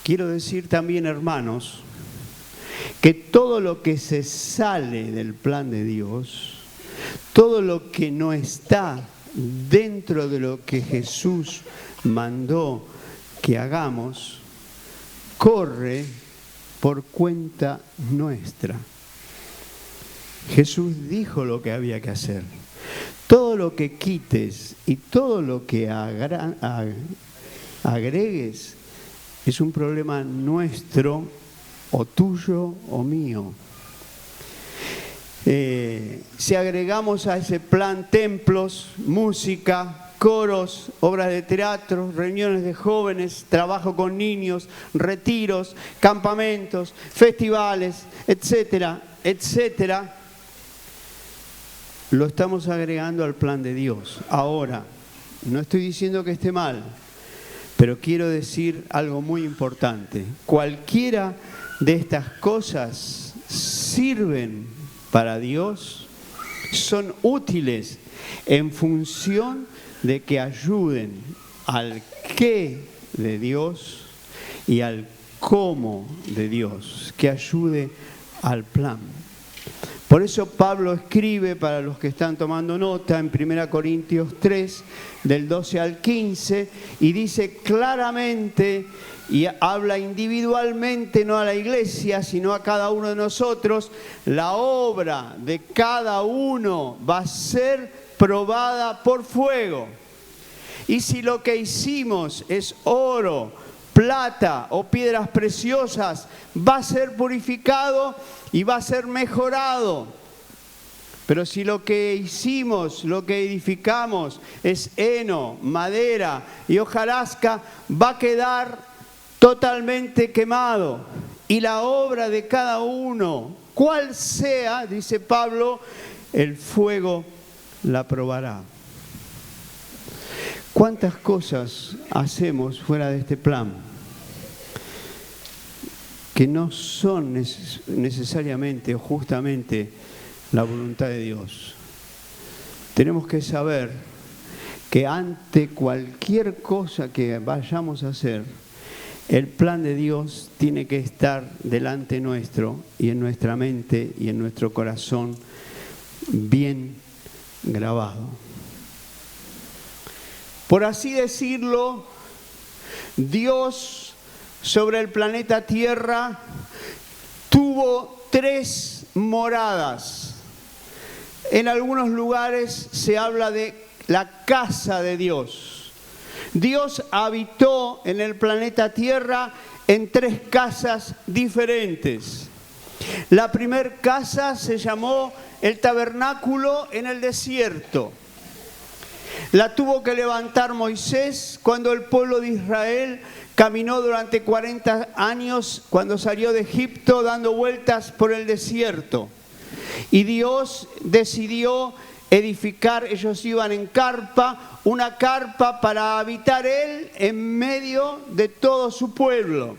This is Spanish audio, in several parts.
quiero decir también, hermanos, que todo lo que se sale del plan de Dios, todo lo que no está dentro de lo que Jesús mandó que hagamos, corre por cuenta nuestra. Jesús dijo lo que había que hacer. Todo lo que quites y todo lo que agregues es un problema nuestro, o tuyo o mío. Si agregamos a ese plan templos, música, coros, obras de teatro, reuniones de jóvenes, trabajo con niños, retiros, campamentos, festivales, etcétera, etcétera, lo estamos agregando al plan de Dios. Ahora, no estoy diciendo que esté mal, pero quiero decir algo muy importante. Cualquiera de estas cosas sirven para Dios, son útiles en función de que ayuden al qué de Dios y al cómo de Dios, que ayude al plan. Por eso Pablo escribe, para los que están tomando nota, en 1 Corintios 3, del 12 al 15, y dice claramente, y habla individualmente, no a la iglesia, sino a cada uno de nosotros, la obra de cada uno va a ser probada por fuego. Y si lo que hicimos es oro, plata o piedras preciosas, va a ser purificado y va a ser mejorado. Pero si lo que hicimos, lo que edificamos es heno, madera y hojarasca, va a quedar totalmente quemado. Y la obra de cada uno, cual sea, dice Pablo, el fuego la probará. ¿Cuántas cosas hacemos fuera de este plan que no son necesariamente o justamente la voluntad de Dios? Tenemos que saber que ante cualquier cosa que vayamos a hacer, el plan de Dios tiene que estar delante nuestro y en nuestra mente y en nuestro corazón bien grabado. Por así decirlo, Dios sobre el planeta Tierra tuvo 3 moradas. En algunos lugares se habla de la casa de Dios. Dios habitó en el planeta Tierra en 3 casas diferentes. La primera casa se llamó el tabernáculo en el desierto. La tuvo que levantar Moisés cuando el pueblo de Israel caminó durante 40 años cuando salió de Egipto dando vueltas por el desierto. Y Dios decidió edificar, ellos iban en carpa, una carpa para habitar Él en medio de todo su pueblo.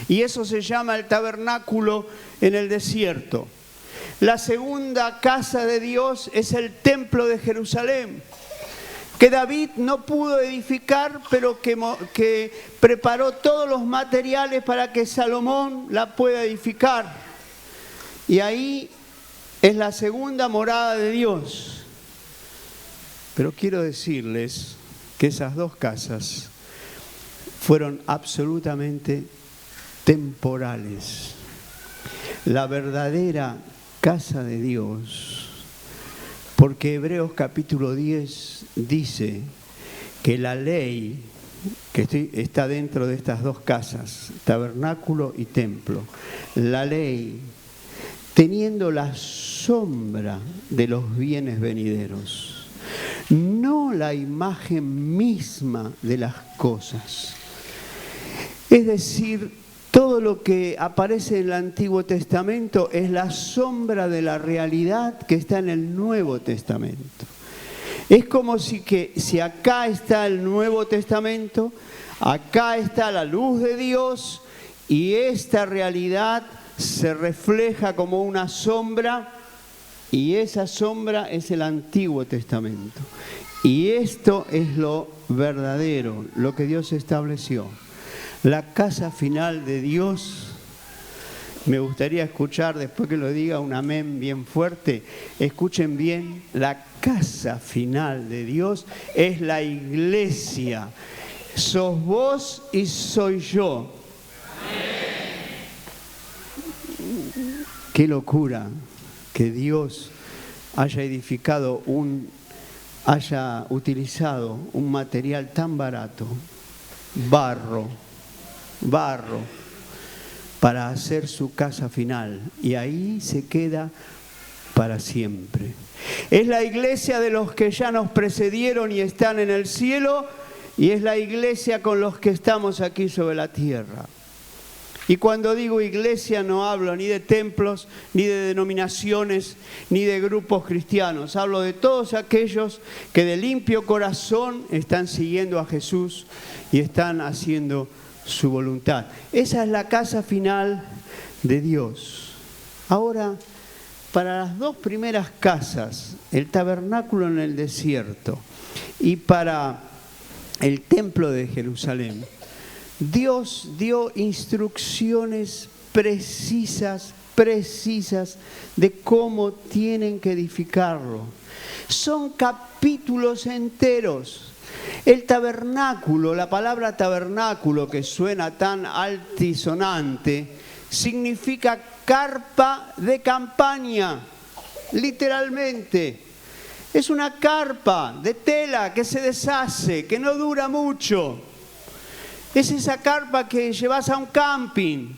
Y eso se llama el tabernáculo en el desierto. La segunda casa de Dios es el templo de Jerusalén, que David no pudo edificar, pero que preparó todos los materiales para que Salomón la pueda edificar. Y ahí es la segunda morada de Dios. Pero quiero decirles que esas 2 casas fueron absolutamente temporales. La verdadera casa de Dios, porque Hebreos capítulo 10 dice que la ley que está dentro de estas 2 casas, tabernáculo y templo, la ley, teniendo la sombra de los bienes venideros, no la imagen misma de las cosas. Es decir, todo lo que aparece en el Antiguo Testamento es la sombra de la realidad que está en el Nuevo Testamento. Es como si acá está el Nuevo Testamento, acá está la luz de Dios y esta realidad se refleja como una sombra y esa sombra es el Antiguo Testamento. Y esto es lo verdadero, lo que Dios estableció. La casa final de Dios, me gustaría escuchar, después que lo diga, un amén bien fuerte. Escuchen bien, la casa final de Dios es la iglesia. Sos vos y soy yo. Qué locura que Dios haya utilizado un material tan barato, barro, para hacer su casa final. Y ahí se queda para siempre. Es la iglesia de los que ya nos precedieron y están en el cielo, y es la iglesia con los que estamos aquí sobre la tierra. Y cuando digo iglesia no hablo ni de templos, ni de denominaciones, ni de grupos cristianos. Hablo de todos aquellos que de limpio corazón están siguiendo a Jesús y están haciendo su voluntad. Esa es la casa final de Dios. Ahora, para las dos primeras casas, el tabernáculo en el desierto y para el templo de Jerusalén, Dios dio instrucciones precisas de cómo tienen que edificarlo. Son capítulos enteros. El tabernáculo, la palabra tabernáculo, que suena tan altisonante, significa carpa de campaña, literalmente. Es una carpa de tela que se deshace, que no dura mucho. Es esa carpa que llevas a un camping.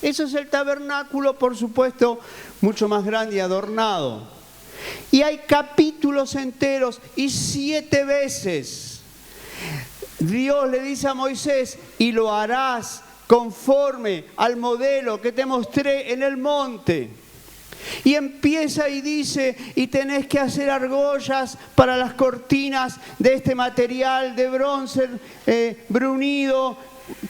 Eso es el tabernáculo, por supuesto, mucho más grande y adornado. Y hay capítulos enteros, y 7 veces Dios le dice a Moisés: y lo harás conforme al modelo que te mostré en el monte. Y empieza y dice: y tenés que hacer argollas para las cortinas de este material de bronce brunido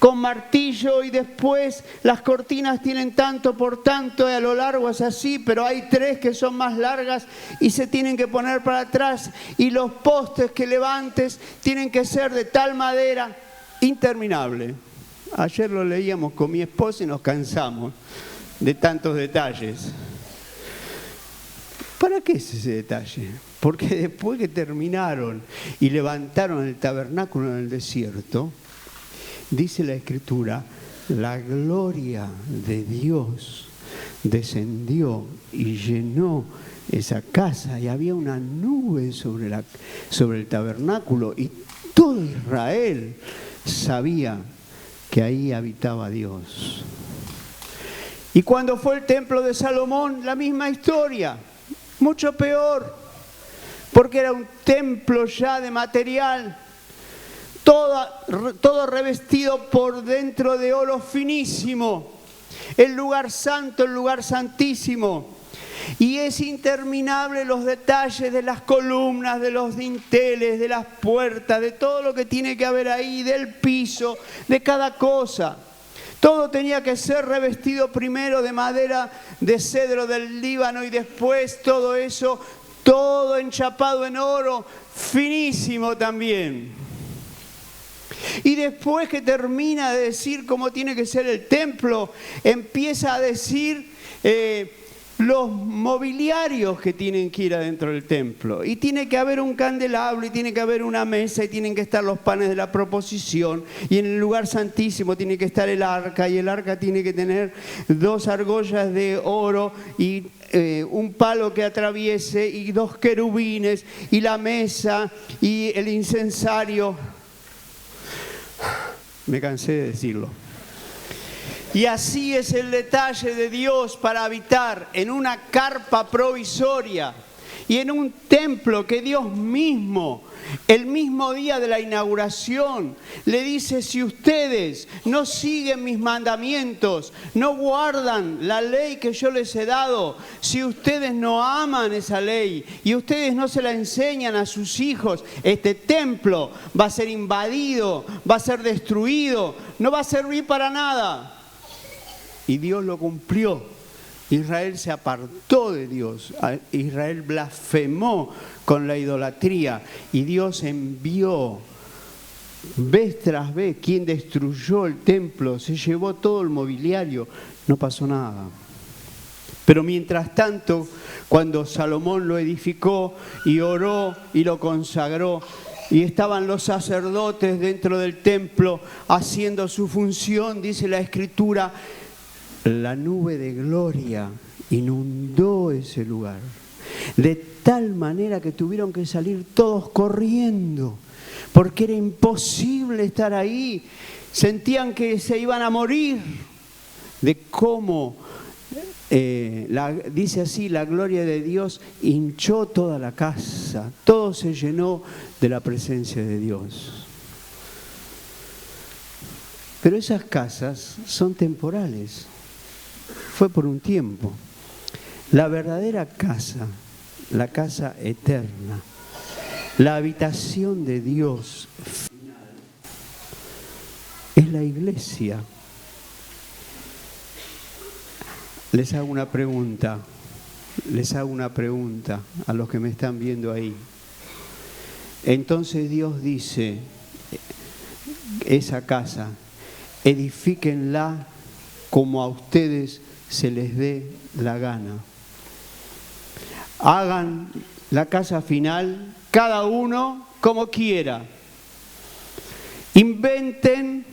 con martillo, y después las cortinas tienen tanto por tanto y a lo largo es así, pero hay 3 que son más largas y se tienen que poner para atrás, y los postes que levantes tienen que ser de tal madera. Interminable. Ayer lo leíamos con mi esposa y nos cansamos de tantos detalles. ¿Para qué es ese detalle? Porque después que terminaron y levantaron el tabernáculo en el desierto, dice la Escritura, la gloria de Dios descendió y llenó esa casa, y había una nube sobre el tabernáculo, y todo Israel sabía que ahí habitaba Dios. Y cuando fue el templo de Salomón, la misma historia. Mucho peor, porque era un templo ya de material, todo revestido por dentro de oro finísimo, el lugar santo, el lugar santísimo. Y es interminable los detalles de las columnas, de los dinteles, de las puertas, de todo lo que tiene que haber ahí, del piso, de cada cosa. Todo tenía que ser revestido primero de madera de cedro del Líbano, y después todo eso, todo enchapado en oro, finísimo también. Y después que termina de decir cómo tiene que ser el templo, empieza a decir los mobiliarios que tienen que ir adentro del templo. Y tiene que haber un candelabro, y tiene que haber una mesa, y tienen que estar los panes de la proposición, y en el lugar santísimo tiene que estar el arca, y el arca tiene que tener 2 argollas de oro y un palo que atraviese, y 2 querubines, y la mesa, y el incensario. Me cansé de decirlo. Y así es el detalle de Dios para habitar en una carpa provisoria y en un templo que Dios mismo, el mismo día de la inauguración, le dice: si ustedes no siguen mis mandamientos, no guardan la ley que yo les he dado, si ustedes no aman esa ley y ustedes no se la enseñan a sus hijos, este templo va a ser invadido, va a ser destruido, no va a servir para nada. Y Dios lo cumplió. Israel se apartó de Dios. Israel blasfemó con la idolatría. Y Dios envió vez tras vez, quien destruyó el templo, se llevó todo el mobiliario, no pasó nada. Pero mientras tanto, cuando Salomón lo edificó y oró y lo consagró, y estaban los sacerdotes dentro del templo haciendo su función, dice la Escritura, la nube de gloria inundó ese lugar. De tal manera que tuvieron que salir todos corriendo, porque era imposible estar ahí. Sentían que se iban a morir de cómo, dice así, la gloria de Dios hinchó toda la casa. Todo se llenó de la presencia de Dios. Pero esas casas son temporales. Fue por un tiempo. La verdadera casa, la casa eterna, la habitación de Dios final, es la iglesia. Les hago una pregunta a los que me están viendo ahí. Entonces Dios dice, esa casa, edifíquenla como a ustedes se les dé la gana. Hagan la casa final, cada uno como quiera. Inventen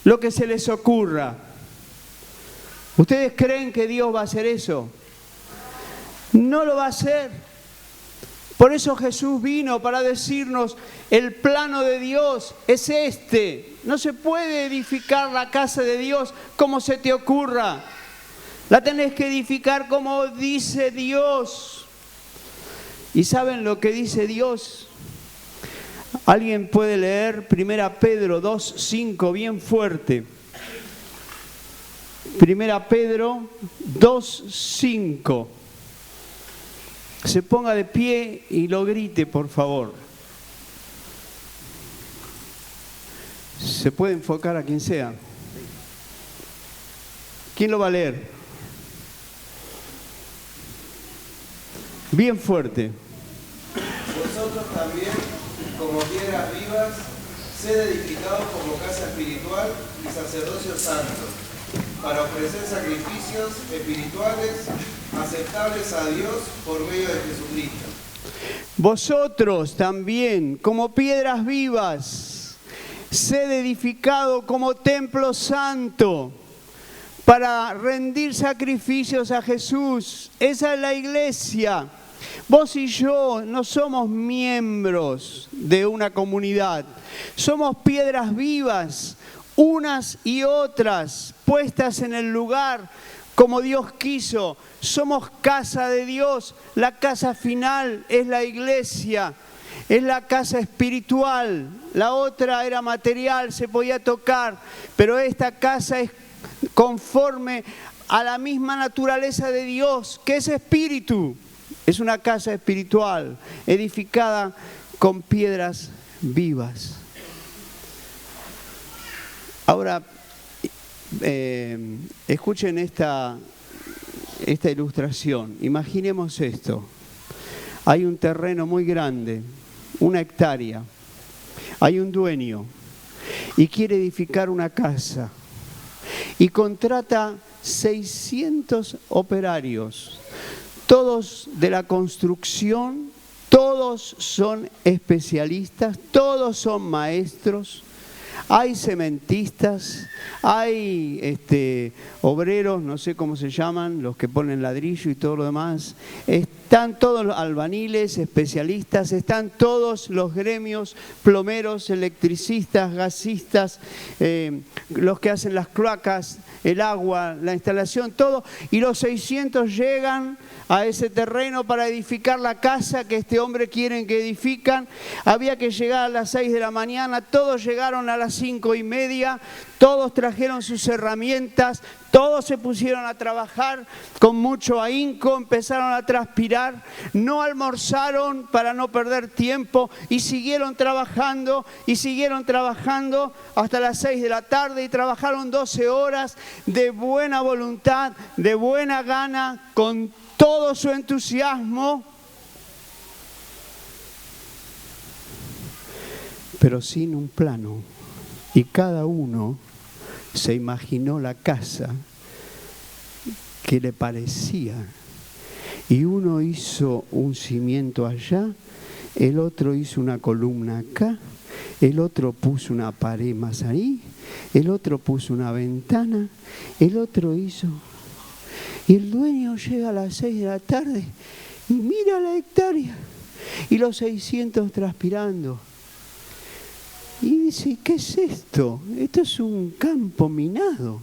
lo que se les ocurra. ¿Ustedes creen que Dios va a hacer eso? No lo va a hacer. Por eso Jesús vino para decirnos, el plano de Dios es este. No se puede edificar la casa de Dios como se te ocurra. La tenés que edificar como dice Dios. ¿Y saben lo que dice Dios? ¿Alguien puede leer 1 Pedro 2:5 bien fuerte? 1 Pedro 2:5. Se ponga de pie y lo grite, por favor. Se puede enfocar a quien sea. ¿Quién lo va a leer? Bien fuerte. Vosotros también, como piedras vivas, sed edificados como casa espiritual y sacerdocio santo, para ofrecer sacrificios espirituales aceptables a Dios por medio de Jesucristo. Vosotros también, como piedras vivas, sed edificado como templo santo, para rendir sacrificios a Jesús. Esa es la iglesia. Vos y yo no somos miembros de una comunidad, somos piedras vivas, unas y otras, puestas en el lugar como Dios quiso. Somos casa de Dios, la casa final es la iglesia, es la casa espiritual. La otra era material, se podía tocar, pero esta casa es conforme a la misma naturaleza de Dios, que es espíritu. Es una casa espiritual, edificada con piedras vivas. Ahora, escuchen esta ilustración. Imaginemos esto. Hay un terreno muy grande, 1 hectárea. Hay un dueño y quiere edificar una casa. Y contrata 600 operarios. Todos de la construcción, todos son especialistas, todos son maestros. Hay cementistas, hay obreros, no sé cómo se llaman, los que ponen ladrillo y todo lo demás. Están todos los albaniles, especialistas, están todos los gremios, plomeros, electricistas, gasistas, los que hacen las cloacas, el agua, la instalación, todo. Y los 600 llegan a ese terreno para edificar la casa que este hombre quiere que edifican. Había que llegar a las 6 de la mañana, todos llegaron a las 5:30, todos trajeron sus herramientas, todos se pusieron a trabajar con mucho ahínco, empezaron a transpirar, no almorzaron para no perder tiempo y siguieron trabajando hasta las 6 de la tarde y trabajaron 12 horas de buena voluntad, de buena gana, con todo su entusiasmo. pero sin un plano. Y cada uno se imaginó la casa que le parecía. Y uno hizo un cimiento allá, el otro hizo una columna acá, el otro puso una pared más ahí, el otro puso una ventana, el otro hizo... Y el dueño llega a las 6 de la tarde y mira la hectárea y los 600 transpirando. Y dice, ¿qué es esto? Esto es un campo minado.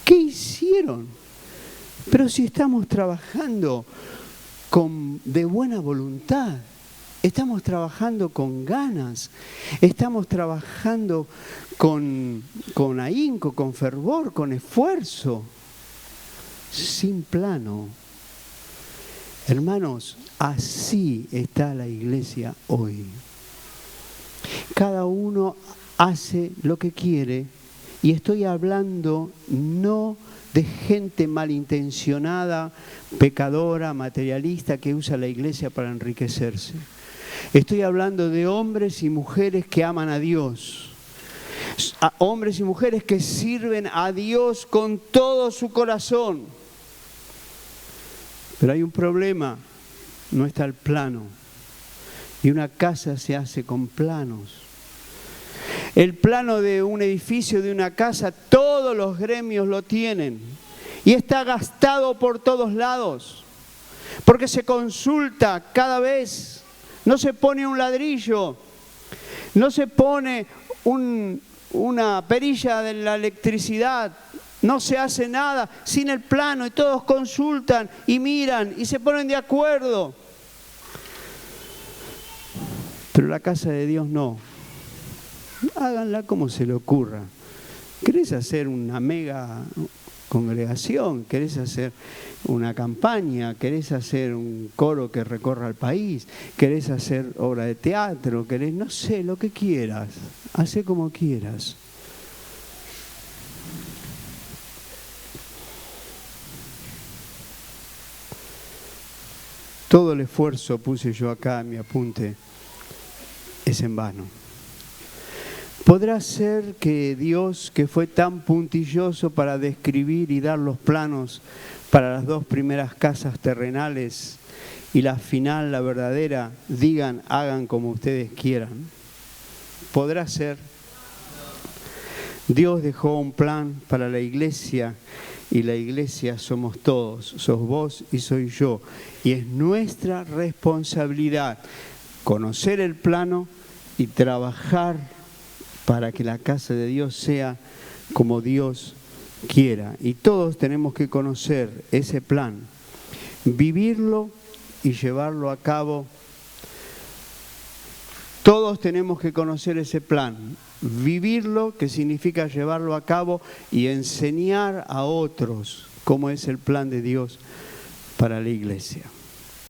¿Qué hicieron? Pero si estamos trabajando de buena voluntad, estamos trabajando con ganas, estamos trabajando con ahínco, con fervor, con esfuerzo, sin plano. Hermanos, así está la iglesia hoy. Cada uno hace lo que quiere, y estoy hablando no de gente malintencionada, pecadora, materialista, que usa la iglesia para enriquecerse. Estoy hablando de hombres y mujeres que aman a Dios. Hombres y mujeres que sirven a Dios con todo su corazón. Pero hay un problema, no está el plano. Y una casa se hace con planos. El plano de un edificio, de una casa, todos los gremios lo tienen. Y está gastado por todos lados. Porque se consulta cada vez. No se pone un ladrillo. No se pone una perilla de la electricidad. No se hace nada sin el plano. Y todos consultan y miran y se ponen de acuerdo. Pero la casa de Dios no. Háganla como se le ocurra. ¿Querés hacer una mega congregación? ¿Querés hacer una campaña? ¿Querés hacer un coro que recorra el país? ¿Querés hacer obra de teatro? ¿Querés, no sé, lo que quieras? Hacé como quieras. Todo el esfuerzo, puse yo acá en mi apunte, es en vano. ¿Podrá ser que Dios, que fue tan puntilloso para describir y dar los planos para las dos primeras casas terrenales y la final, la verdadera, digan, hagan como ustedes quieran? ¿Podrá ser? Dios dejó un plan para la iglesia y la iglesia somos todos, sos vos y soy yo. Y es nuestra responsabilidad conocer el plano y trabajar para que la casa de Dios sea como Dios quiera. Y todos tenemos que conocer ese plan, vivirlo y llevarlo a cabo. Todos tenemos que conocer ese plan, vivirlo, que significa llevarlo a cabo, y enseñar a otros cómo es el plan de Dios para la iglesia.